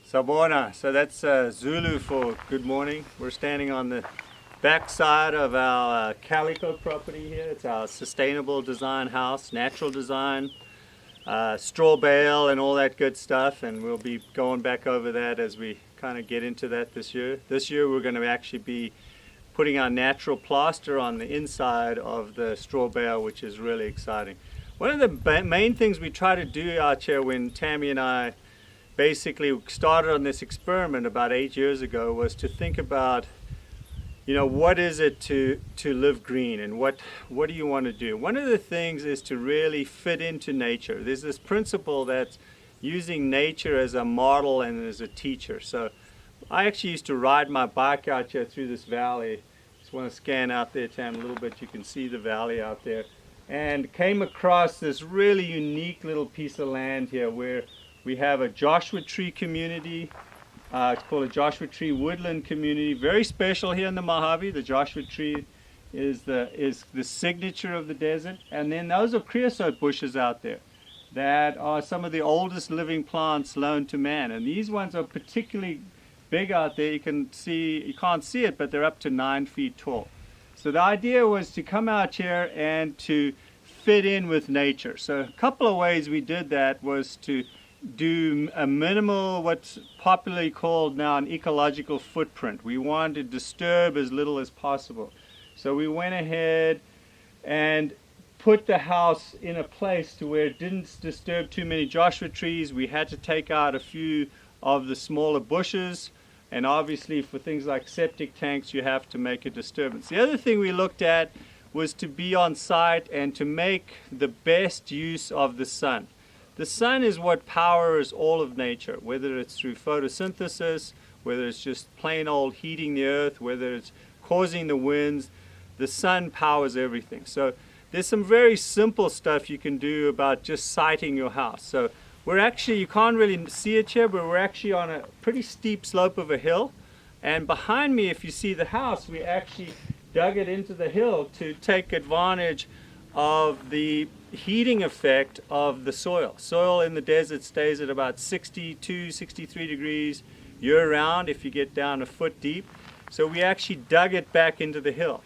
Sabona, so that's Zulu for good morning. We're standing on the back side of our Calico property here. It's our sustainable design house, natural design, straw bale and all that good stuff, and we'll be going back over that as we kind of get into that this year. This year we're going to actually be putting our natural plaster on the inside of the straw bale, which is really exciting. One of the main things we try to do out here when Tammy and I basically started on this experiment about 8 years ago was to think about, what is it to live green, and what do you want to do? One of the things is to really fit into nature. There's this principle that's using nature as a model and as a teacher. So I actually used to ride my bike out here through this valley. Just want to scan out there, Tam, a little bit. You can see the valley out there. And came across this really unique little piece of land here where we have a Joshua tree community. It's called a Joshua tree woodland community. Very special here in the Mojave. The Joshua tree is the signature of the desert. And then those are creosote bushes out there that are some of the oldest living plants known to man. And these ones are particularly big out there. You can't see it, but they're up to 9 feet tall. So the idea was to come out here and to fit in with nature. So a couple of ways we did that was to do a minimal, what's popularly called now an ecological footprint. We wanted to disturb as little as possible. So we went ahead and put the house in a place to where it didn't disturb too many Joshua trees. We had to take out a few of the smaller bushes, and obviously for things like septic tanks you have to make a disturbance. The other thing we looked at was to be on site and to make the best use of the sun. The sun is what powers all of nature, whether it's through photosynthesis, whether it's just plain old heating the earth, whether it's causing the winds. The sun powers everything. So there's some very simple stuff you can do about just siting your house. So we're actually, you can't really see it here, but we're actually on a pretty steep slope of a hill. And behind me, if you see the house, we actually dug it into the hill to take advantage of the heating effect of the soil. Soil in the desert stays at about 62, 63 degrees year-round if you get down a foot deep. So we actually dug it back into the hill.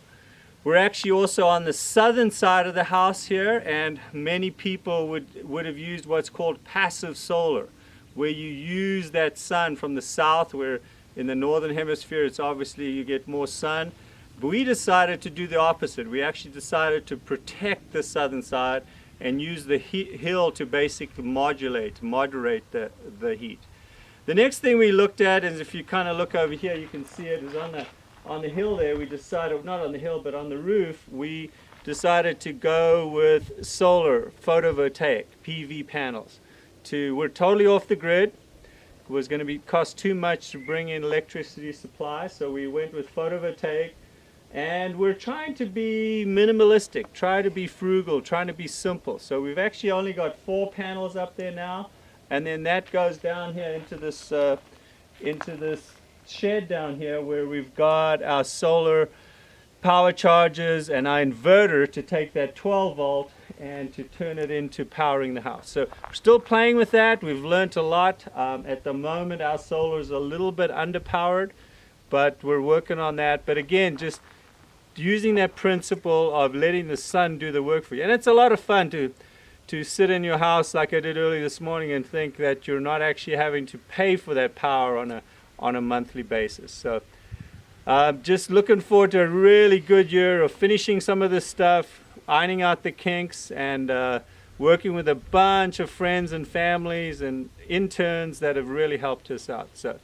We're actually also on the southern side of the house here, and many people would have used what's called passive solar, where you use that sun from the south, where in the northern hemisphere it's obviously you get more sun. But we decided to do the opposite. We actually decided to protect the southern side and use the hill to basically moderate the heat. The next thing we looked at is, if you kind of look over here, you can see it is on the hill there. We decided, not on the hill, but on the roof, we decided to go with solar photovoltaic PV panels. We're totally off the grid. It was going to cost too much to bring in electricity supply, so we went with photovoltaic. And we're trying to be minimalistic, try to be frugal, trying to be simple. So we've actually only got 4 panels up there now, and then that goes down here into this shed down here where we've got our solar power chargers and our inverter to take that 12 volt and to turn it into powering the house. So we're still playing with that. We've learned a lot. At the moment our solar is a little bit underpowered, but we're working on that. But again, just using that principle of letting the sun do the work for you. And it's a lot of fun to sit in your house like I did early this morning and think that you're not actually having to pay for that power on a monthly basis. So just looking forward to a really good year of finishing some of this stuff, ironing out the kinks, and working with a bunch of friends and families and interns that have really helped us out. So